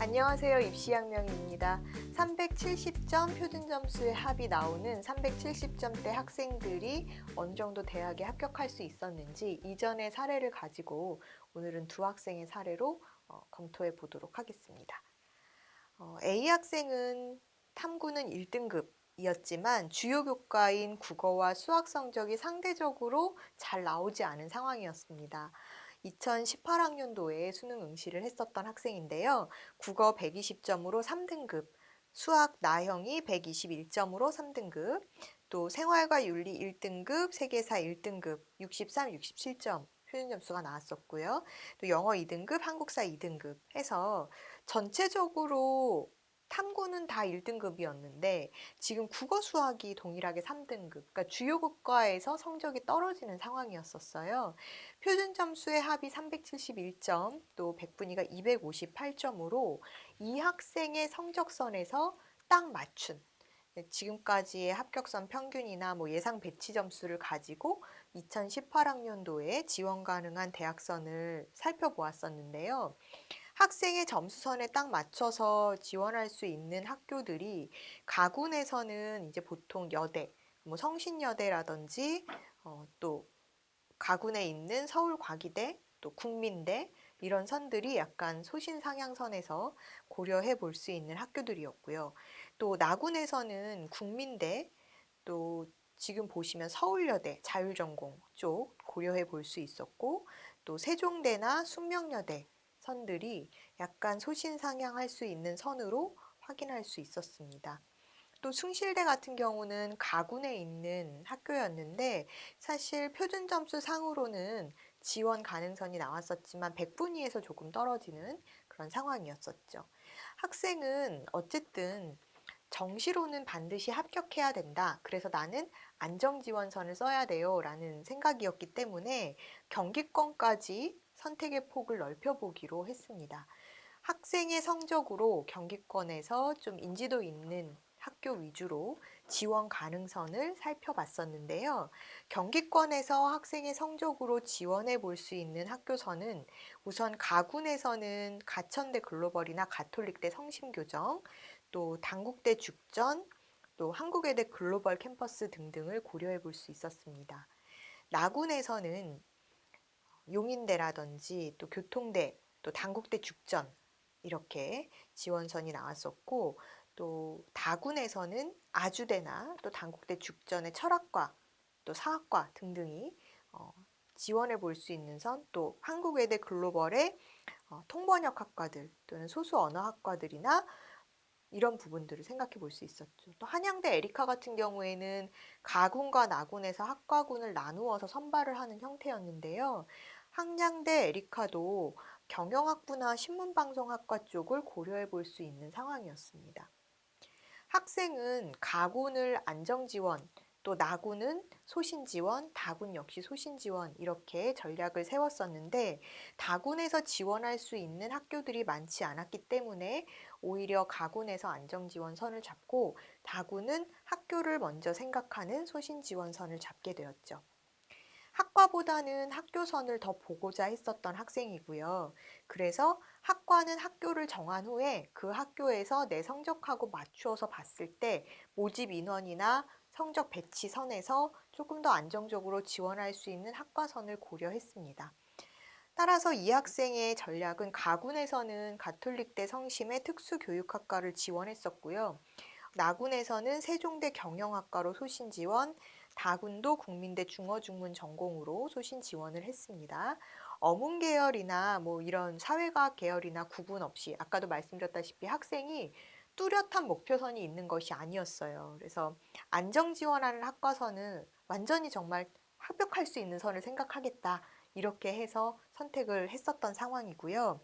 안녕하세요. 입시양명입니다. 370점 표준점수의 합이 나오는 370점대 학생들이 어느 정도 대학에 합격할 수 있었는지 이전의 사례를 가지고 오늘은 두 학생의 사례로 검토해 보도록 하겠습니다. A 학생은 탐구는 1등급이었지만 주요 교과인 국어와 수학 성적이 상대적으로 잘 나오지 않은 상황이었습니다. 2018학년도에 수능 응시를 했었던 학생인데요. 국어 120점으로 3등급, 수학 나형이 121점으로 3등급, 또 생활과 윤리 1등급, 세계사 1등급, 63, 67점 표준점수가 나왔었고요. 또 영어 2등급, 한국사 2등급 해서 전체적으로 탐구는 다 1등급이었는데 지금 국어 수학이 동일하게 3등급, 그러니까 주요 교과에서 성적이 떨어지는 상황이었었어요. 표준점수의 합이 371점, 또 백분위가 258점으로 이 학생의 성적선에서 딱 맞춘 지금까지의 합격선 평균이나 예상 배치 점수를 가지고 2018학년도에 지원 가능한 대학선을 살펴보았었는데요. 학생의 점수선에 딱 맞춰서 지원할 수 있는 학교들이 가군에서는 이제 보통 여대, 성신여대라든지 또 가군에 있는 서울과기대, 또 국민대 이런 선들이 약간 소신상향선에서 고려해 볼 수 있는 학교들이었고요. 또 나군에서는 국민대, 또 지금 보시면 서울여대, 자율전공 쪽 고려해 볼 수 있었고, 또 세종대나 숙명여대 선들이 약간 소신상향할 수 있는 선으로 확인할 수 있었습니다. 또 숭실대 같은 경우는 가군에 있는 학교였는데 사실 표준점수 상으로는 지원 가능선이 나왔었지만 백분위에서 조금 떨어지는 그런 상황이었었죠. 학생은 어쨌든 정시로는 반드시 합격해야 된다. 그래서 나는 안정지원선을 써야 돼요. 라는 생각이었기 때문에 경기권까지 선택의 폭을 넓혀보기로 했습니다. 학생의 성적으로 경기권에서 좀 인지도 있는 학교 위주로 지원 가능선을 살펴봤었는데요. 경기권에서 학생의 성적으로 지원해 볼 수 있는 학교선은 우선 가군에서는 가천대 글로벌이나 가톨릭대 성심교정, 또 단국대 죽전, 또 한국외대 글로벌 캠퍼스 등등을 고려해 볼 수 있었습니다. 나군에서는 용인대라든지 또 교통대, 또 단국대 죽전 이렇게 지원선이 나왔었고, 또 다군에서는 아주대나 또 단국대 죽전의 철학과, 또 사학과 등등이 지원해 볼 수 있는 선, 또 한국외대 글로벌의 통번역학과들 또는 소수언어학과들이나 이런 부분들을 생각해 볼 수 있었죠. 또 한양대 에리카 같은 경우에는 가군과 나군에서 학과군을 나누어서 선발을 하는 형태였는데요. 한양대 에리카도 경영학부나 신문방송학과 쪽을 고려해 볼 수 있는 상황이었습니다. 학생은 가군을 안정지원, 또 나군은 소신지원, 다군 역시 소신지원 이렇게 전략을 세웠었는데 다군에서 지원할 수 있는 학교들이 많지 않았기 때문에 오히려 가군에서 안정지원선을 잡고 다군은 학교를 먼저 생각하는 소신지원선을 잡게 되었죠. 학과보다는 학교선을 더 보고자 했었던 학생이고요. 그래서 학과는 학교를 정한 후에 그 학교에서 내 성적하고 맞추어서 봤을 때 모집 인원이나 성적 배치 선에서 조금 더 안정적으로 지원할 수 있는 학과선을 고려했습니다. 따라서 이 학생의 전략은 가군에서는 가톨릭대 성심의 특수교육학과를 지원했었고요. 나군에서는 세종대 경영학과로 소신 지원, 다군도 국민대 중어중문 전공으로 소신 지원을 했습니다. 어문 계열이나 이런 사회과학 계열이나 구분 없이 아까도 말씀드렸다시피 학생이 뚜렷한 목표선이 있는 것이 아니었어요. 그래서 안정 지원하는 학과선은 완전히 정말 합격할 수 있는 선을 생각하겠다. 이렇게 해서 선택을 했었던 상황이고요.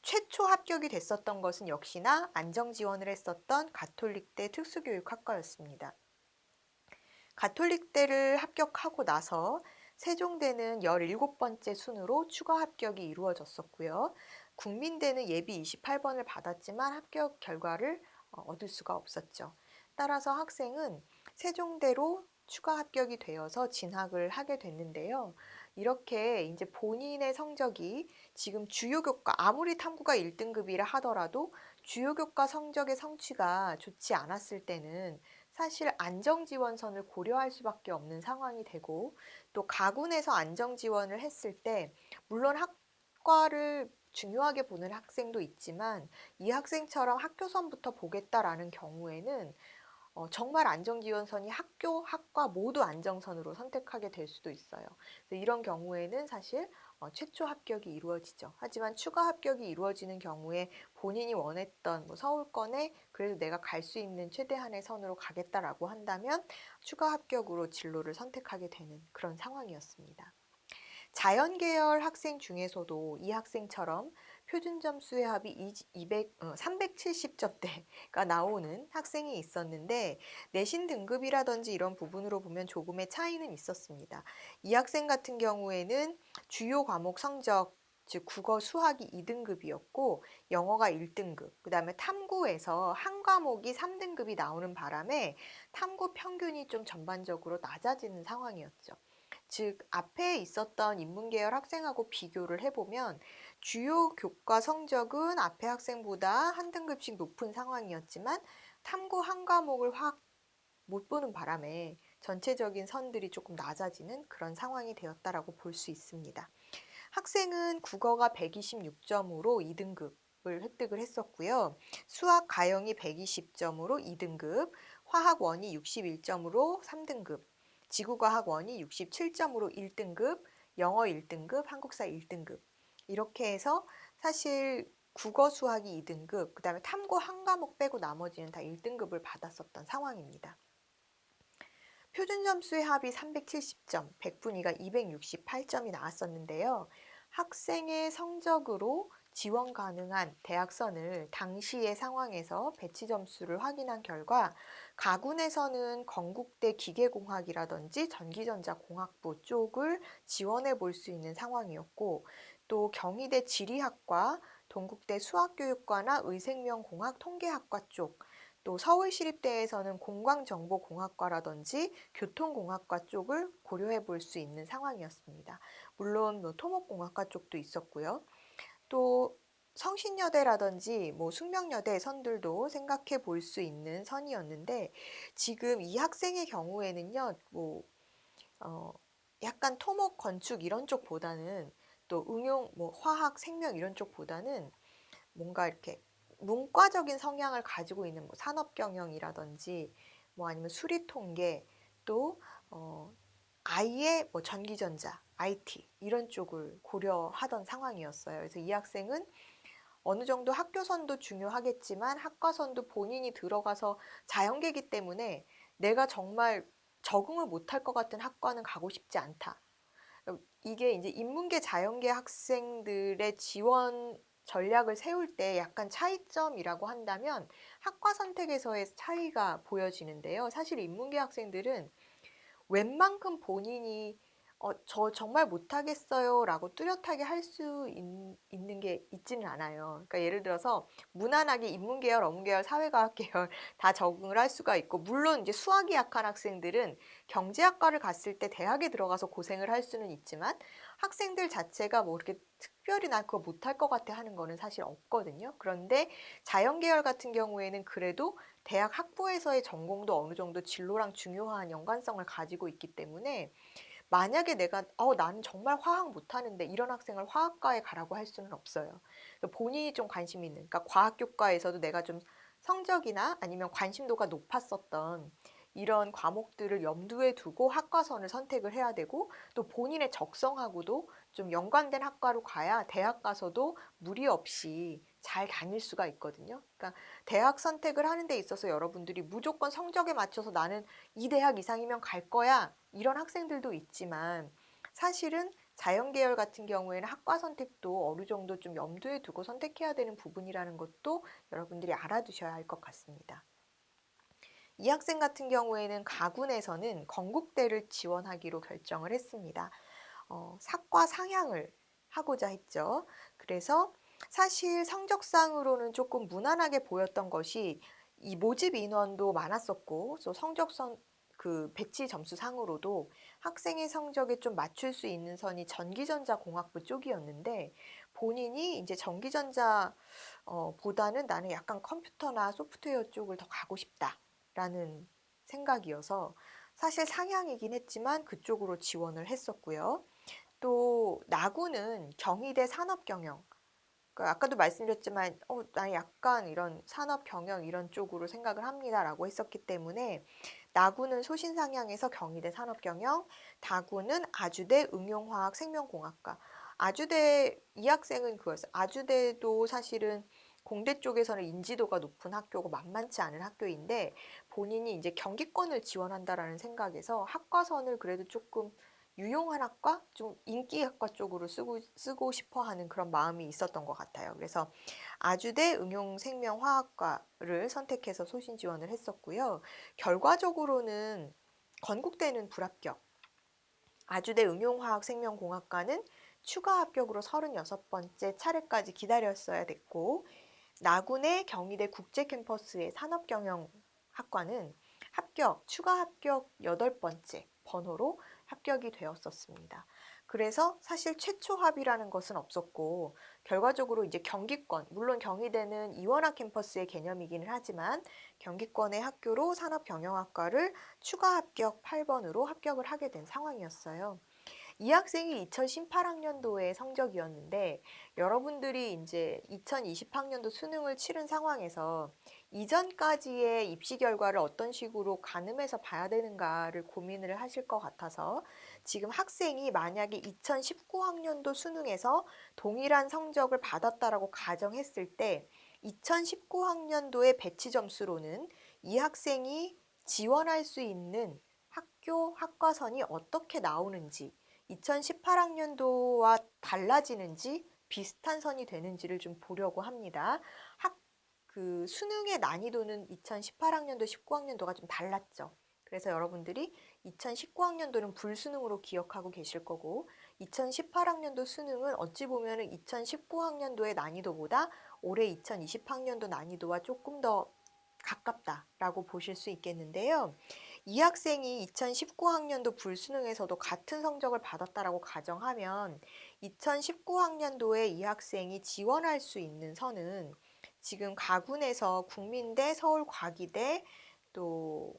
최초 합격이 됐었던 것은 역시나 안정 지원을 했었던 가톨릭대 특수교육학과였습니다. 가톨릭대를 합격하고 나서 세종대는 17번째 순으로 추가 합격이 이루어졌었고요. 국민대는 예비 28번을 받았지만 합격 결과를 얻을 수가 없었죠. 따라서 학생은 세종대로 추가 합격이 되어서 진학을 하게 됐는데요. 이렇게 이제 본인의 성적이 지금 주요 교과, 아무리 탐구가 1등급이라 하더라도 주요 교과 성적의 성취가 좋지 않았을 때는 사실 안정지원선을 고려할 수밖에 없는 상황이 되고, 또 가군에서 안정지원을 했을 때 물론 학과를 중요하게 보는 학생도 있지만 이 학생처럼 학교선부터 보겠다라는 경우에는 정말 안정지원선이 학교, 학과 모두 안정선으로 선택하게 될 수도 있어요. 그래서 이런 경우에는 사실 최초 합격이 이루어지죠. 하지만 추가 합격이 이루어지는 경우에 본인이 원했던 뭐 서울권에 그래도 내가 갈 수 있는 최대한의 선으로 가겠다라고 한다면 추가 합격으로 진로를 선택하게 되는 그런 상황이었습니다. 자연계열 학생 중에서도 이 학생처럼 표준점 수혜합이 370점대가 나오는 학생이 있었는데 내신 등급이라든지 이런 부분으로 보면 조금의 차이는 있었습니다. 이 학생 같은 경우에는 주요 과목 성적, 즉 국어 수학이 2등급이었고 영어가 1등급, 그 다음에 탐구에서 한 과목이 3등급이 나오는 바람에 탐구 평균이 좀 전반적으로 낮아지는 상황이었죠. 즉 앞에 있었던 인문계열 학생하고 비교를 해보면 주요 교과 성적은 앞에 학생보다 한 등급씩 높은 상황이었지만 탐구 한 과목을 확 못 보는 바람에 전체적인 선들이 조금 낮아지는 그런 상황이 되었다라고 볼 수 있습니다. 학생은 국어가 126점으로 2등급을 획득을 했었고요. 수학 가영이 120점으로 2등급, 화학 원이 61점으로 3등급, 지구과학 원이 67점으로 1등급, 영어 1등급, 한국사 1등급. 이렇게 해서 사실 국어 수학이 2등급, 그 다음에 탐구 한 과목 빼고 나머지는 다 1등급을 받았었던 상황입니다. 표준점수의 합이 370점, 백분위가 268점이 나왔었는데요. 학생의 성적으로 지원 가능한 대학선을 당시의 상황에서 배치 점수를 확인한 결과 가군에서는 건국대 기계공학이라든지 전기전자공학부 쪽을 지원해 볼 수 있는 상황이었고, 또 경희대 지리학과, 동국대 수학교육과나 의생명공학 통계학과 쪽, 또 서울시립대에서는 공광정보공학과라든지 교통공학과 쪽을 고려해 볼 수 있는 상황이었습니다. 물론 뭐 토목공학과 쪽도 있었고요. 또 성신여대라든지 뭐 숙명여대 선들도 생각해 볼 수 있는 선이었는데 지금 이 학생의 경우에는요, 약간 토목, 건축 이런 쪽보다는 또 응용, 뭐 화학, 생명 이런 쪽보다는 뭔가 이렇게 문과적인 성향을 가지고 있는 뭐 산업경영이라든지 뭐 아니면 수리통계 또 아예 뭐 전기전자, IT 이런 쪽을 고려하던 상황이었어요. 그래서 이 학생은 어느 정도 학교선도 중요하겠지만 학과선도 본인이 들어가서 자연계이기 때문에 내가 정말 적응을 못할 것 같은 학과는 가고 싶지 않다. 이게 이제 인문계, 자연계 학생들의 지원 전략을 세울 때 약간 차이점이라고 한다면 학과 선택에서의 차이가 보여지는데요. 사실 인문계 학생들은 웬만큼 본인이 저 정말 못하겠어요 라고 뚜렷하게 할 수 있는 게 있지는 않아요. 그러니까 예를 들어서 무난하게 인문계열, 어문계열, 사회과학계열 다 적응을 할 수가 있고, 물론 이제 수학이 약한 학생들은 경제학과를 갔을 때 대학에 들어가서 고생을 할 수는 있지만 학생들 자체가 뭐 이렇게 특별히 난 그거 못할 것 같아 하는 거는 사실 없거든요. 그런데 자연계열 같은 경우에는 그래도 대학 학부에서의 전공도 어느 정도 진로랑 중요한 연관성을 가지고 있기 때문에 만약에 내가 나는 정말 화학 못하는데 이런 학생을 화학과에 가라고 할 수는 없어요. 본인이 좀 관심 있는, 그러니까 과학교과에서도 내가 좀 성적이나 아니면 관심도가 높았었던 이런 과목들을 염두에 두고 학과선을 선택을 해야 되고, 또 본인의 적성하고도 좀 연관된 학과로 가야 대학 가서도 무리 없이 잘 다닐 수가 있거든요. 그러니까 대학 선택을 하는 데 있어서 여러분들이 무조건 성적에 맞춰서 나는 이 대학 이상이면 갈 거야 이런 학생들도 있지만, 사실은 자연계열 같은 경우에는 학과 선택도 어느 정도 좀 염두에 두고 선택해야 되는 부분이라는 것도 여러분들이 알아두셔야 할 것 같습니다. 이 학생 같은 경우에는 가군에서는 건국대를 지원하기로 결정을 했습니다. 사과 상향을 하고자 했죠. 그래서 사실 성적상으로는 조금 무난하게 보였던 것이 이 모집 인원도 많았었고, 또 성적선 그 배치 점수 상으로도 학생의 성적에 좀 맞출 수 있는 선이 전기전자공학부 쪽이었는데 본인이 이제 전기전자 보다는 나는 약간 컴퓨터나 소프트웨어 쪽을 더 가고 싶다라는 생각이어서 사실 상향이긴 했지만 그쪽으로 지원을 했었고요. 또 나구는 경희대 산업경영. 그러니까 아까도 말씀드렸지만 나 약간 이런 산업경영 이런 쪽으로 생각을 합니다라고 했었기 때문에 나구는 소신상향에서 경희대 산업경영, 다구는 아주대 응용화학 생명공학과. 아주대 이 학생은 그거였어요. 아주대도 사실은 공대 쪽에서는 인지도가 높은 학교고 만만치 않은 학교인데 본인이 이제 경기권을 지원한다라는 생각에서 학과선을 그래도 조금 유용한 학과, 좀 인기 학과 쪽으로 쓰고 싶어 하는 그런 마음이 있었던 것 같아요. 그래서 아주대 응용생명화학과를 선택해서 소신 지원을 했었고요. 결과적으로는 건국대는 불합격, 아주대 응용화학생명공학과는 추가 합격으로 36번째 차례까지 기다렸어야 됐고, 나군의 경희대 국제캠퍼스의 산업경영학과는 추가 합격 8번째 번호로 합격이 되었었습니다. 그래서 사실 최초 합이라는 것은 없었고 결과적으로 이제 경기권, 물론 경희대는 이원화 캠퍼스의 개념이기는 하지만 경기권의 학교로 산업경영학과를 추가 합격 8번으로 합격을 하게 된 상황이었어요. 이 학생이 2018학년도의 성적이었는데 여러분들이 이제 2020학년도 수능을 치른 상황에서 이전까지의 입시 결과를 어떤 식으로 가늠해서 봐야 되는가를 고민을 하실 것 같아서 지금 학생이 만약에 2019학년도 수능에서 동일한 성적을 받았다라고 가정했을 때 2019학년도의 배치 점수로는 이 학생이 지원할 수 있는 학교, 학과선이 어떻게 나오는지 2018학년도와 달라지는지 비슷한 선이 되는지를 좀 보려고 합니다. 수능의 난이도는 2018학년도, 19학년도가 좀 달랐죠. 그래서 여러분들이 2019학년도는 불수능으로 기억하고 계실 거고 2018학년도 수능은 어찌 보면 2019학년도의 난이도보다 올해 2020학년도 난이도와 조금 더 가깝다라고 보실 수 있겠는데요. 이 학생이 2019학년도 불수능에서도 같은 성적을 받았다라고 가정하면 2019학년도에 이 학생이 지원할 수 있는 선은 지금 가군에서 국민대, 서울과기대, 또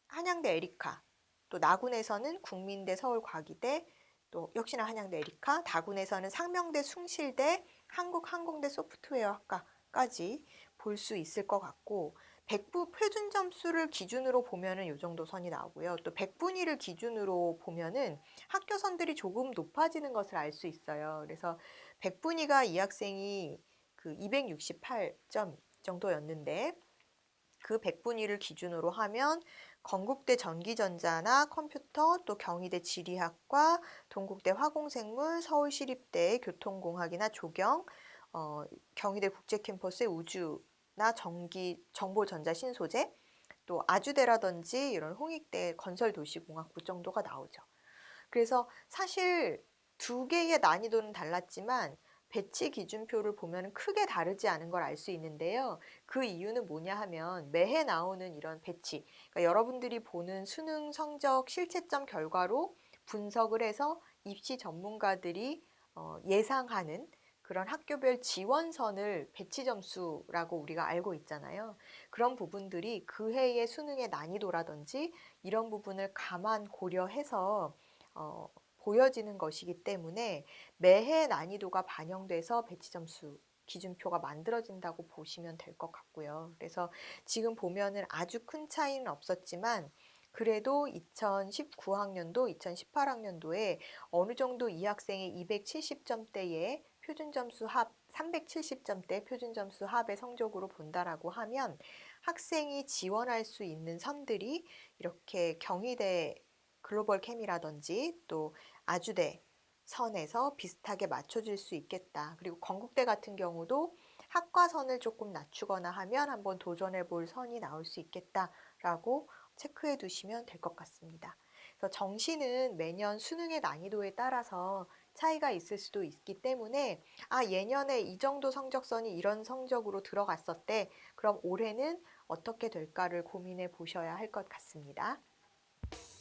한양대 에리카, 또 나군에서는 국민대, 서울과기대, 또 역시나 한양대 에리카, 다군에서는 상명대, 숭실대, 한국항공대 소프트웨어학과까지 볼 수 있을 것 같고 백부 표준 점수를 기준으로 보면은 이 정도 선이 나오고요. 또 백분위를 기준으로 보면은 학교 선들이 조금 높아지는 것을 알 수 있어요. 그래서 백분위가 이 학생이 그 268점 정도였는데 그 백분위를 기준으로 하면 건국대 전기전자나 컴퓨터, 또 경희대 지리학과, 동국대 화공생물, 서울시립대 교통공학이나 조경, 경희대 국제캠퍼스의 우주나 정보전자 신소재, 또 아주대라든지 이런 홍익대 건설도시공학부 정도가 나오죠. 그래서 사실 두 개의 난이도는 달랐지만 배치 기준표를 보면 크게 다르지 않은 걸 알 수 있는데요. 그 이유는 뭐냐 하면 매해 나오는 이런 배치, 그러니까 여러분들이 보는 수능 성적 실채점 결과로 분석을 해서 입시 전문가들이 예상하는 그런 학교별 지원선을 배치 점수라고 우리가 알고 있잖아요. 그런 부분들이 그 해의 수능의 난이도라든지 이런 부분을 감안 고려해서 보여지는 것이기 때문에 매해 난이도가 반영돼서 배치 점수 기준표가 만들어진다고 보시면 될 것 같고요. 그래서 지금 보면은 아주 큰 차이는 없었지만 그래도 2019학년도, 2018학년도에 어느 정도 이 학생의 270점대의 표준점수 합, 370점대 표준점수 합의 성적으로 본다라고 하면 학생이 지원할 수 있는 선들이 이렇게 경희대 글로벌 캠이라든지 또 아주대 선에서 비슷하게 맞춰질 수 있겠다. 그리고 건국대 같은 경우도 학과선을 조금 낮추거나 하면 한번 도전해 볼 선이 나올 수 있겠다라고 체크해 두시면 될 것 같습니다. 그래서 정시는 매년 수능의 난이도에 따라서 차이가 있을 수도 있기 때문에 예년에 이 정도 성적선이 이런 성적으로 들어갔었대. 그럼 올해는 어떻게 될까를 고민해 보셔야 할 것 같습니다.